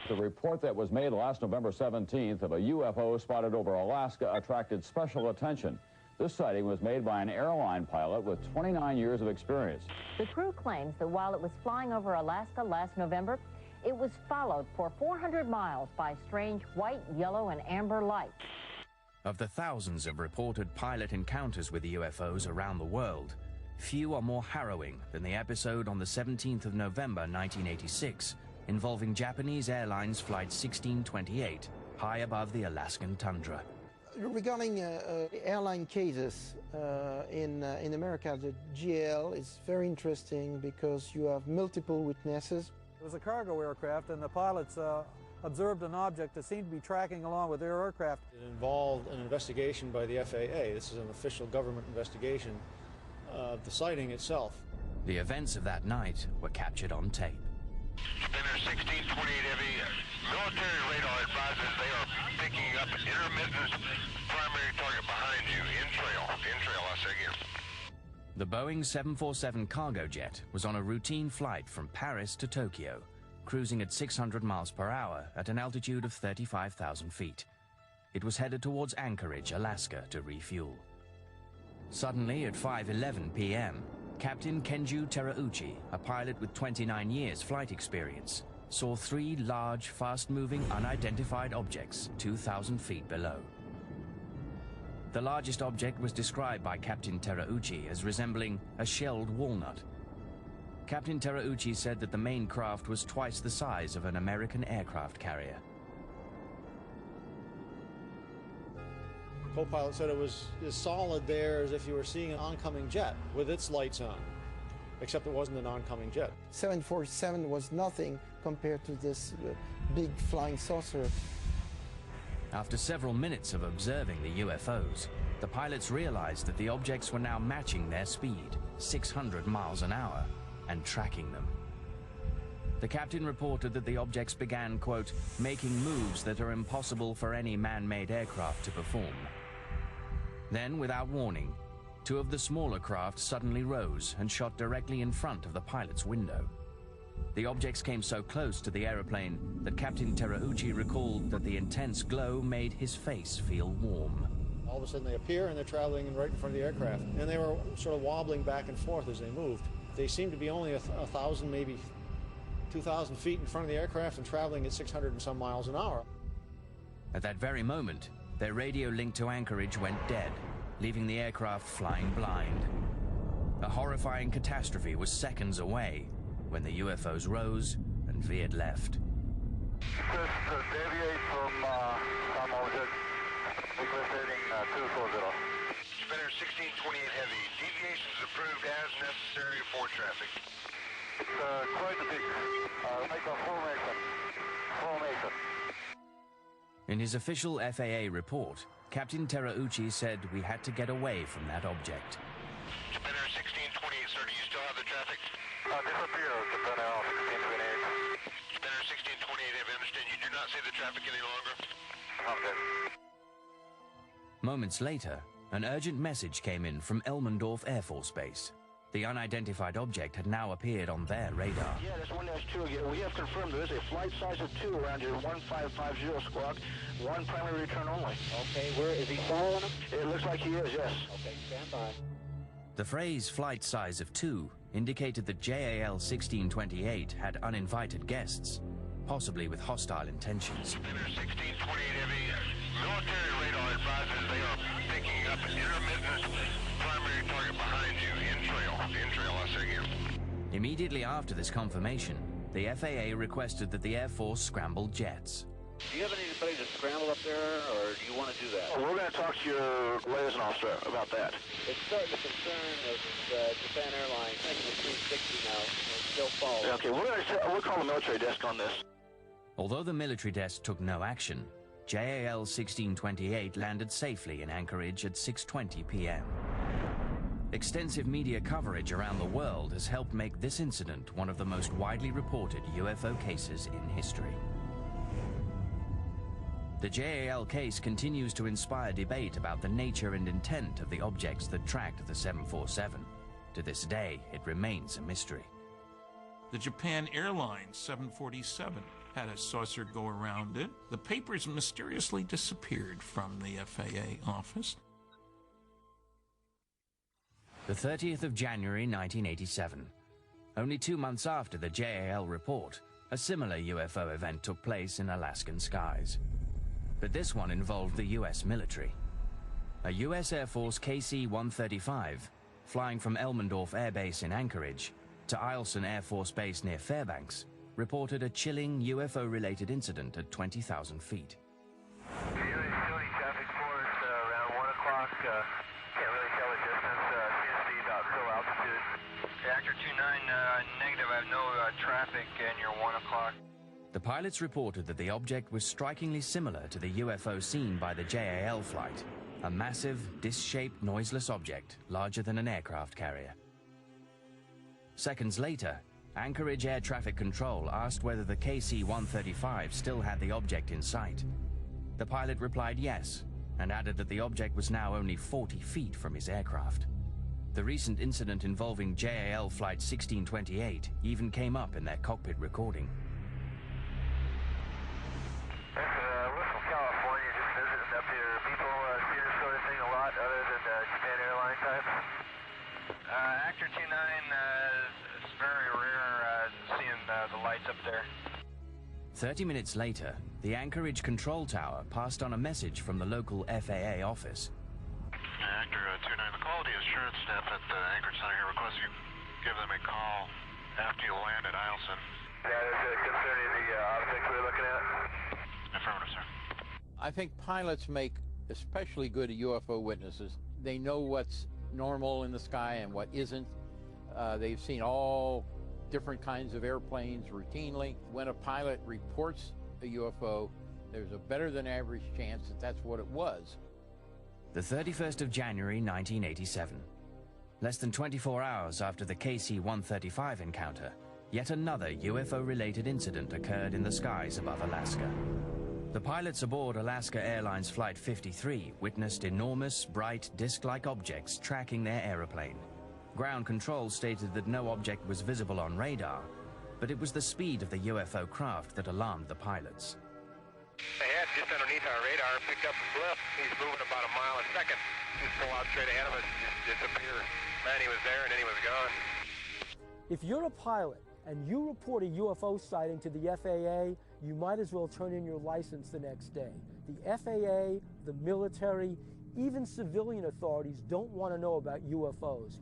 The report that was made last November 17th of a UFO spotted over Alaska attracted special attention. This sighting was made by an airline pilot with 29 years of experience. The crew claims that while it was flying over Alaska last November, it was followed for 400 miles by strange white, yellow, and amber lights. Of the thousands of reported pilot encounters with UFOs around the world, few are more harrowing than the episode on the 17th of November 1986 involving Japanese Airlines Flight 1628 high above the Alaskan tundra. Regarding airline cases in America, the GAL is very interesting because you have multiple witnesses. It was a cargo aircraft, and the pilots observed an object that seemed to be tracking along with their aircraft. It involved an investigation by the FAA. This is an official government investigation of the sighting itself. The events of that night were captured on tape. Spinner 1628 heavy, military radar advises they are picking up an intermittent primary target behind you, in trail, I say again. The Boeing 747 cargo jet was on a routine flight from Paris to Tokyo, cruising at 600 miles per hour at an altitude of 35,000 feet. It was headed towards Anchorage, Alaska to refuel. Suddenly, at 5:11 p.m., Captain Kenju Terauchi, a pilot with 29 years flight experience, saw three large, fast-moving, unidentified objects 2,000 feet below. The largest object was described by Captain Terauchi as resembling a shelled walnut. Captain Terauchi said that the main craft was twice the size of an American aircraft carrier. Co-pilot said it was as solid there as if you were seeing an oncoming jet with its lights on, except it wasn't an oncoming jet. 747 was nothing compared to this big flying saucer. After several minutes of observing the UFOs, the pilots realized that the objects were now matching their speed, 600 miles an hour, and tracking them. The captain reported that the objects began, quote, making moves that are impossible for any man-made aircraft to perform. Then, without warning, two of the smaller craft suddenly rose and shot directly in front of the pilot's window. The objects came so close to the aeroplane that Captain Terauchi recalled that the intense glow made his face feel warm. All of a sudden they appear and they're traveling right in front of the aircraft. And they were sort of wobbling back and forth as they moved. They seemed to be only 1,000, maybe 2,000 feet in front of the aircraft and traveling at 600 and some miles an hour. At that very moment, their radio link to Anchorage went dead, leaving the aircraft flying blind. A horrifying catastrophe was seconds away when the UFOs rose and veered left. Just deviate from some object, requesting 240. Spinner 1628 heavy, deviations approved as necessary for traffic. It's quite a big, make a formation. In his official FAA report, Captain Terauchi said we had to get away from that object. Spinner 1628, sir, do you still have the traffic? Disappear, Spinner 1628. Spinner 1628, I understand you do not see the traffic any longer? Okay. Moments later, an urgent message came in from Elmendorf Air Force Base. The unidentified object had now appeared on their radar. Yeah, that's 1-2 again. We have confirmed there is a flight size of 2 around your 1550 squawk. One primary return only. Okay, where is he following him? It looks like he is, yes. Okay, stand by. The phrase flight size of 2 indicated that JAL 1628 had uninvited guests, possibly with hostile intentions. Spinner 1628 heavy, military radar advises they are picking up an intermittent primary target behind you, in trail, I say again. Immediately after this confirmation, the FAA requested that the Air Force scramble jets. Do you have anybody to scramble up there, or do you want to do that? We're going to talk to your liaison officer about that. It's starting to concern Japan Airlines. I think it's 360 now, and it's still falling. Okay, we'll call the military desk on this. Although the military desk took no action, JAL 1628 landed safely in Anchorage at 6:20 p.m. Extensive media coverage around the world has helped make this incident one of the most widely reported UFO cases in history. The JAL case continues to inspire debate about the nature and intent of the objects that tracked the 747. To this day, it remains a mystery. The Japan Airlines 747 had a saucer go around it. The papers mysteriously disappeared from the FAA office. The 30th of January 1987. Only 2 months after the JAL report, a similar UFO event took place in Alaskan skies. But this one involved the US military. A US Air Force KC-135, flying from Elmendorf Air Base in Anchorage to Eielson Air Force Base near Fairbanks, reported a chilling UFO-related incident at 20,000 feet. Traffic force around 1 o'clock. Can't really tell the distance. CSV about full altitude. Reactor 29, negative. I have no traffic, and you're 1 o'clock. The pilots reported that the object was strikingly similar to the UFO seen by the JAL flight, a massive, disc-shaped, noiseless object larger than an aircraft carrier. Seconds later, Anchorage Air Traffic Control asked whether the KC-135 still had the object in sight. The pilot replied yes, and added that the object was now only 40 feet from his aircraft. The recent incident involving JAL Flight 1628 even came up in their cockpit recording. We're from California, just visiting up here. People see this sort of thing a lot other than Japan Airline types? Actor 29, it's very rare seeing the lights up there. 30 minutes later, the Anchorage control tower passed on a message from the local FAA office. Actor 29, the quality assurance staff at the Anchorage Center here requests you give them a call after you land at Eielson. That is concerning the object we're looking at? Affirmative, sir. I think pilots make especially good UFO witnesses. They know what's normal in the sky and what isn't. They've seen all different kinds of airplanes routinely. When a pilot reports a UFO, there's a better than average chance that that's what it was. The 31st of January 1987. Less than 24 hours after the KC-135 encounter, yet another UFO-related incident occurred in the skies above Alaska. The pilots aboard Alaska Airlines Flight 53 witnessed enormous, bright, disc-like objects tracking their aeroplane. Ground control stated that no object was visible on radar, but it was the speed of the UFO craft that alarmed the pilots. They had just underneath our radar, picked up a blip. He's moving about a mile a second. Just pull out straight ahead of us and just disappear. Man, he was there and then he was gone. If you're a pilot and you report a UFO sighting to the FAA, you might as well turn in your license the next day. The FAA, the military, even civilian authorities don't want to know about UFOs.